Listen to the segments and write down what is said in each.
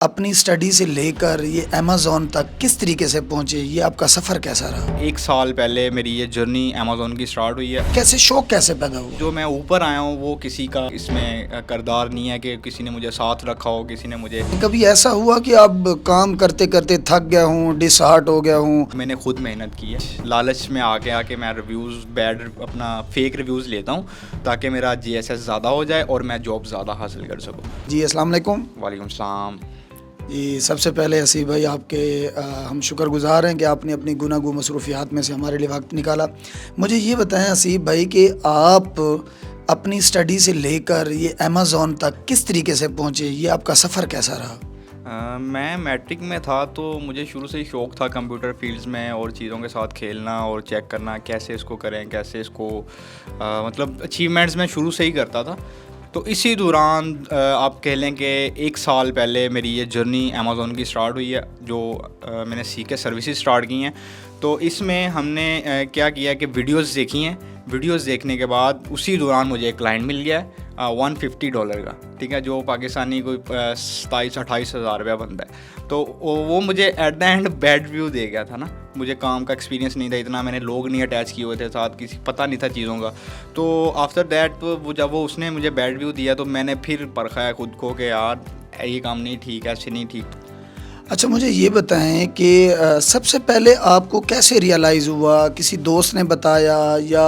अपनी स्टडी से लेकर ये अमेज़न तक किस तरीके से पहुँचे, ये आपका सफ़र कैसा रहा? 1 साल पहले मेरी ये जर्नी अमेज़न की स्टार्ट हुई है। कैसे शौक कैसे पैदा हुआ? जो मैं ऊपर आया हूँ वो किसी का इसमें किरदार नहीं है कि किसी ने मुझे साथ रखा हो, किसी ने मुझे कभी ऐसा हुआ कि आप काम करते-करते थक गया हूँ, डिसहार्ट हो गया हूँ? मैंने खुद मेहनत की है। लालच में आके मैं रिव्यूज़ अपना फेक रिव्यूज़ लेता हूँ ताकि मेरा जीएसएस ज़्यादा हो जाए और मैं जॉब ज़्यादा हासिल कर सकूँ। जी, अस्सलाम वालेकुम। वालेकुम सलाम। जी, सबसे पहले हसीब भाई आपके हम शुक्रगुज़ार हैं कि आपने अपनी गुनागो मसरूफ़ियात में से हमारे लिए वक्त निकाला। मुझे ये बताएं हसीब भाई कि आप अपनी स्टडी से लेकर ये अमेज़न तक किस तरीके से पहुँचे, ये आपका सफ़र कैसा रहा? मैं मैट्रिक में था तो मुझे शुरू से ही शौक़ था कंप्यूटर फील्ड्स में और चीज़ों के साथ खेलना और चेक करना कैसे इसको करें, कैसे इसको मतलब अचीवमेंट्स मैं शुरू से ही करता था। तो इसी दौरान आप कह लें कि 1 साल पहले मेरी ये जर्नी अमेज़न की स्टार्ट हुई है, जो मैंने सीके सर्विसेज स्टार्ट की हैं। तो इसमें हमने क्या किया कि वीडियोस देखी हैं। वीडियोस देखने के बाद उसी दौरान मुझे एक क्लाइंट मिल गया है $150 का, ठीक है, जो पाकिस्तानी कोई 27-28 हज़ार रुपया बनता है। तो वो मुझे at the end bad view दे गया था ना। मुझे काम का एक्सपीरियंस नहीं था इतना, मैंने लोग नहीं अटैच किए हुए थे साथ, किसी पता नहीं था चीज़ों का। तो आफ्टर दैट जब वो उसने मुझे बैड व्यू दिया तो मैंने फिर परखाया खुद को कि यार ये काम नहीं ठीक, ऐसे नहीं ठीक। अच्छा, मुझे ये बताएं कि सबसे पहले आपको कैसे रियलाइज़ हुआ? किसी दोस्त ने बताया या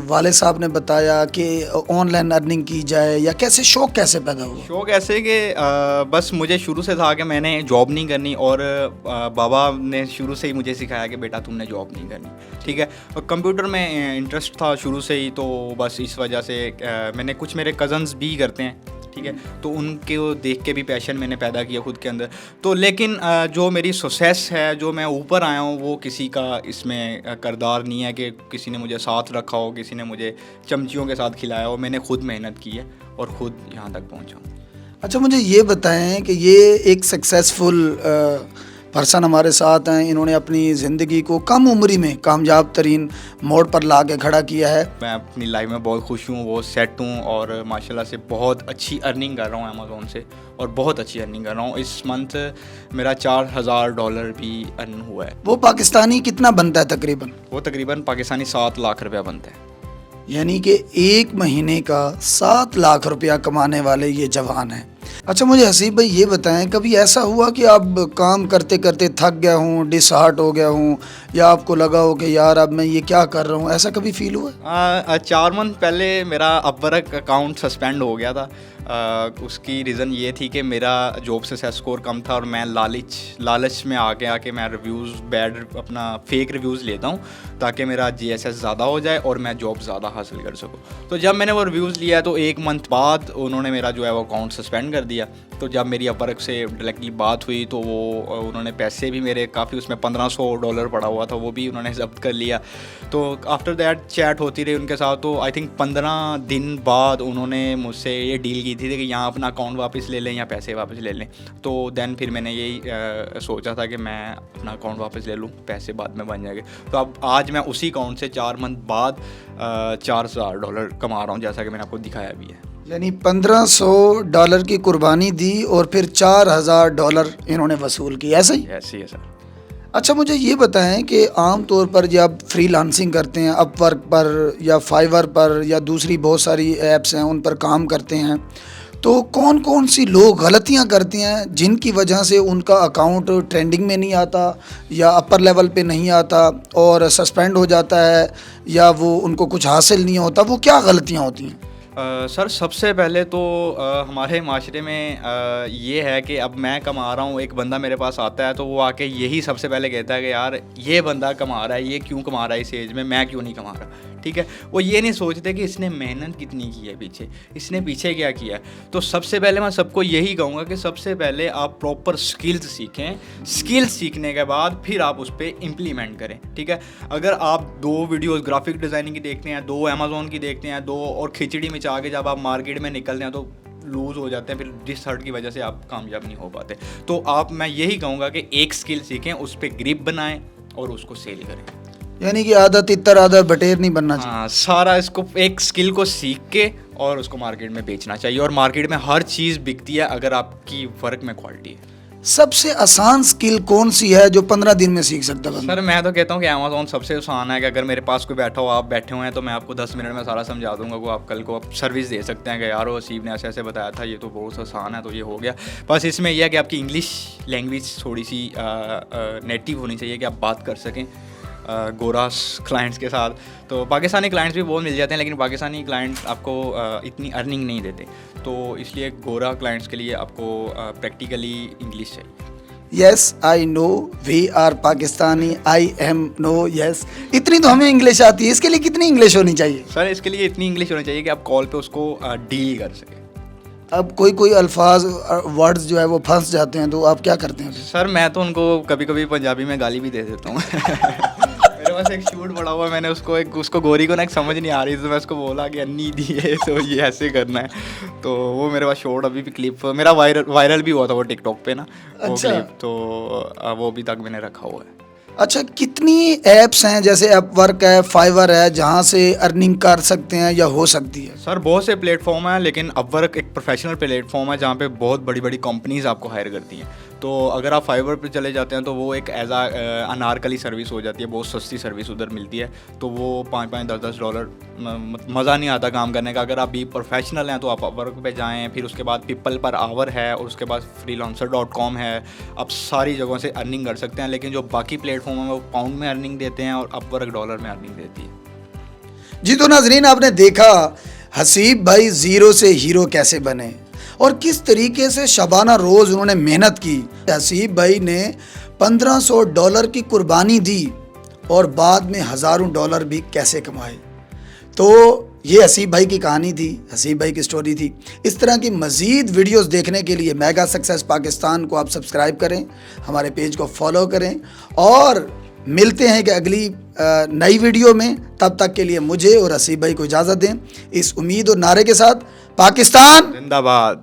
वाले साहब ने बताया कि ऑनलाइन अर्निंग की जाए, या कैसे शौक़ कैसे पैदा हुआ? शौक़ ऐसे कि बस मुझे शुरू से था कि मैंने जॉब नहीं करनी और बाबा ने शुरू से ही मुझे सिखाया कि बेटा तुमने जॉब नहीं करनी, ठीक है। और कंप्यूटर में इंटरेस्ट था शुरू से ही, तो बस इस वजह से मैंने कुछ मेरे कज़न्स भी करते हैं, ठीक है, तो उनके देख के भी पैशन मैंने पैदा किया खुद के अंदर। तो लेकिन जो मेरी सक्सेस है, जो मैं ऊपर आया हूँ, वो किसी का इसमें किरदार नहीं है कि किसी ने मुझे साथ रखा हो, किसी ने मुझे चमचियों के साथ खिलाया हो। मैंने खुद मेहनत की है और ख़ुद यहाँ तक पहुँचा हूँ। अच्छा, मुझे ये बताएं कि ये एक सक्सेसफुल पर्सन हमारे साथ हैं, इन्होंने अपनी ज़िंदगी को कम उम्री में कामयाब तरीन मोड़ पर ला के खड़ा किया है। मैं अपनी लाइफ में बहुत खुश हूँ, बहुत सेट हूँ और माशाल्लाह से बहुत अच्छी अर्निंग कर रहा हूँ अमेज़न से, और बहुत अच्छी अर्निंग कर रहा हूँ। इस मंथ मेरा $4000 भी अर्न हुआ है। वो पाकिस्तानी कितना बनता है तकरीबन? वो तकरीबन पाकिस्तानी 7 लाख रुपया बनता है। यानी कि 1 महीने का 7 लाख रुपया कमाने वाले ये जवान हैं। अच्छा, मुझे हसीब भाई ये बताएं, कभी ऐसा हुआ कि आप काम करते करते थक गया हूँ, डिसहार्ट हो गया हूँ, या आपको लगा हो कि यार अब मैं ये क्या कर रहा हूँ, ऐसा कभी फील हुआ? 4 मंथ पहले मेरा अपवर्क अकाउंट सस्पेंड हो गया था। उसकी रीज़न ये थी कि मेरा जॉब सक्सेस स्कोर कम था और मैं लालच में आके मैं अपना फेक रिव्यूज़ लेता हूँ ताकि मेरा जीएसएस ज़्यादा हो जाए और मैं जॉब ज़्यादा हासिल कर सकूँ। तो जब मैंने वो रिव्यूज़ लिया तो 1 मंथ बाद उन्होंने मेरा जो है वो अकाउंट सस्पेंड कर दिया। तो जब मेरी अपवर्क से डायरेक्टली बात हुई तो वो उन्होंने पैसे भी मेरे काफ़ी, उसमें $1500 पड़ा हुआ था, वो भी उन्होंने जब्त कर लिया। तो आफ्टर दैट चैट होती रही उनके साथ। तो आई थिंक 15 दिन बाद उन्होंने मुझसे ये डील की थी कि यहाँ अपना अकाउंट वापस ले लें या पैसे वापस ले लें। तो देन फिर मैंने यही सोचा था कि मैं अपना अकाउंट वापस ले लूँ, पैसे बाद में बन जाएंगे। तो अब आज मैं उसी अकाउंट से 4 मंथ बाद $4000 कमा रहा हूँ, जैसा कि मैंने आपको दिखाया भी है। यानी $1500 की कुर्बानी दी और फिर $4000 इन्होंने वसूल की, ऐसा ही? ऐसे ही है सर। अच्छा, मुझे ये बताएं कि आम तौर पर जब फ्रीलांसिंग करते हैं, अपवर्क पर या फाइवर पर या दूसरी बहुत सारी ऐप्स हैं उन पर काम करते हैं, तो कौन कौन सी लोग गलतियां करती हैं जिनकी वजह से उनका अकाउंट ट्रेंडिंग में नहीं आता या अपर लेवल पे नहीं आता और सस्पेंड हो जाता है, या वो उनको कुछ हासिल नहीं होता? वो क्या गलतियां होती हैं? सर, सबसे पहले तो हमारे माशरे में ये है कि अब मैं कमा रहा हूँ, एक बंदा मेरे पास आता है तो वो आके यही सबसे पहले कहता है कि यार ये बंदा कमा रहा है, ये क्यों कमा रहा है इस एज में, मैं क्यों नहीं कमा रहा, ठीक है। वो ये नहीं सोचते कि इसने मेहनत कितनी की है पीछे, इसने पीछे क्या किया है। तो सबसे पहले मैं सबको यही कहूँगा कि सबसे पहले आप प्रॉपर स्किल्स सीखें। स्किल्स सीखने के बाद फिर आप उस पर इम्प्लीमेंट करें, ठीक है। अगर आप 2 वीडियोज़ ग्राफिक डिज़ाइनिंग की देखते हैं, 2 अमेज़न की देखते हैं, 2 और खिचड़ी में आगे जब आप मार्केट में निकलते हैं तो लूज़ हो जाते हैं, फिर डिसहार्ट की वजह से आप कामयाब नहीं हो पाते। तो मैं यही कहूँगा कि एक स्किल सीखें, उस पर ग्रिप बनाएं और उसको सेल करें। यानी कि आधा तितर आधा बटेर नहीं बनना चाहिए। हाँ, सारा इसको एक स्किल को सीख के और उसको मार्केट में बेचना चाहिए। और मार्केट में हर चीज़ बिकती है अगर आपकी वर्क में क्वालिटी है। सबसे आसान स्किल कौन सी है जो 15 दिन में सीख सकता है? सर मैं तो कहता हूँ कि अमेज़ॉन सबसे आसान है कि अगर मेरे पास कोई बैठा हो, आप बैठे हुए हैं, तो मैं आपको 10 मिनट में सारा समझा दूंगा को आप कल को आप सर्विस दे सकते हैं कि यार वो हसीब ने ऐसे ऐसे बताया था, ये तो बहुत आसान है, तो ये हो गया। बस इसमें यह है कि आपकी इंग्लिश लैंग्वेज थोड़ी सी नेटिव होनी चाहिए कि आप बात कर सकें गोरास क्लाइंट्स के साथ। तो पाकिस्तानी क्लाइंट्स भी बहुत मिल जाते हैं, लेकिन पाकिस्तानी क्लाइंट आपको इतनी अर्निंग नहीं देते, तो इसलिए गोरा क्लाइंट्स के लिए आपको प्रैक्टिकली इंग्लिश चाहिए। Yes I know we are Pakistani, I am no yes. इतनी तो हमें इंग्लिश आती है, इसके लिए कितनी इंग्लिश होनी चाहिए? सर इसके लिए इतनी इंग्लिश होनी चाहिए कि आप कॉल पे उसको डील कर सकें। अब कोई अल्फाज वर्ड्स जो है वो फंस जाते हैं, तो आप क्या करते हैं? सर मैं तो उनको कभी कभी पंजाबी में गाली भी दे देता हूँ। मेरे पास एक शूट पड़ा हुआ, मैंने उसको गोरी को ना एक समझ नहीं आ रही, तो मैं उसको बोला कि अन्नी दी है तो ये ऐसे करना है, तो वो मेरे पास शॉट अभी भी क्लिप मेरा वायरल भी हुआ था वो टिकटॉक पे ना, वो अच्छा। क्लिप, तो वो अभी तक मैंने रखा हुआ है। अच्छा, कितनी ऐप्स हैं जैसे अपवर्क है, फाइवर है, जहाँ से अर्निंग कर सकते हैं या हो सकती है? सर बहुत से प्लेटफॉर्म हैं, लेकिन अपवर्क एक प्रोफेशनल प्लेटफॉर्म है जहाँ पे बहुत बड़ी बड़ी कंपनीज आपको हायर करती हैं। तो अगर आप फाइवर पे चले जाते हैं तो वो एक एज अनारकली सर्विस हो जाती है, बहुत सस्ती सर्विस उधर मिलती है, तो वो $5-10 मज़ा नहीं आता काम करने का। अगर आप भी प्रोफेशनल हैं तो आप अपवर्क पे जाएँ, फिर उसके बाद पीपल पर आवर है, और उसके बाद freelancer.com है, आप सारी जगहों से अर्निंग कर सकते हैं। लेकिन जो बाकी प्लेटफॉर्म है वो पाउंड में अर्निंग देते हैं और अपवर्क डॉलर में अर्निंग देती है। जी, तो नाजरीन आपने देखा हसीब भाई ज़ीरो से हीरो कैसे बने और किस तरीके से शबाना रोज़ उन्होंने मेहनत की। हसीब भाई ने $1500 की कुर्बानी दी और बाद में हज़ारों डॉलर भी कैसे कमाए। तो ये हसीब भाई की कहानी थी, हसीब भाई की स्टोरी थी। इस तरह की मज़ीद वीडियोस देखने के लिए मेगा सक्सेस पाकिस्तान को आप सब्सक्राइब करें, हमारे पेज को फॉलो करें, और मिलते हैं कि अगली नई वीडियो में। तब तक के लिए मुझे और हसीब भाई को इजाज़त दें, इस उम्मीद और नारे के साथ, पाकिस्तान जिंदाबाद।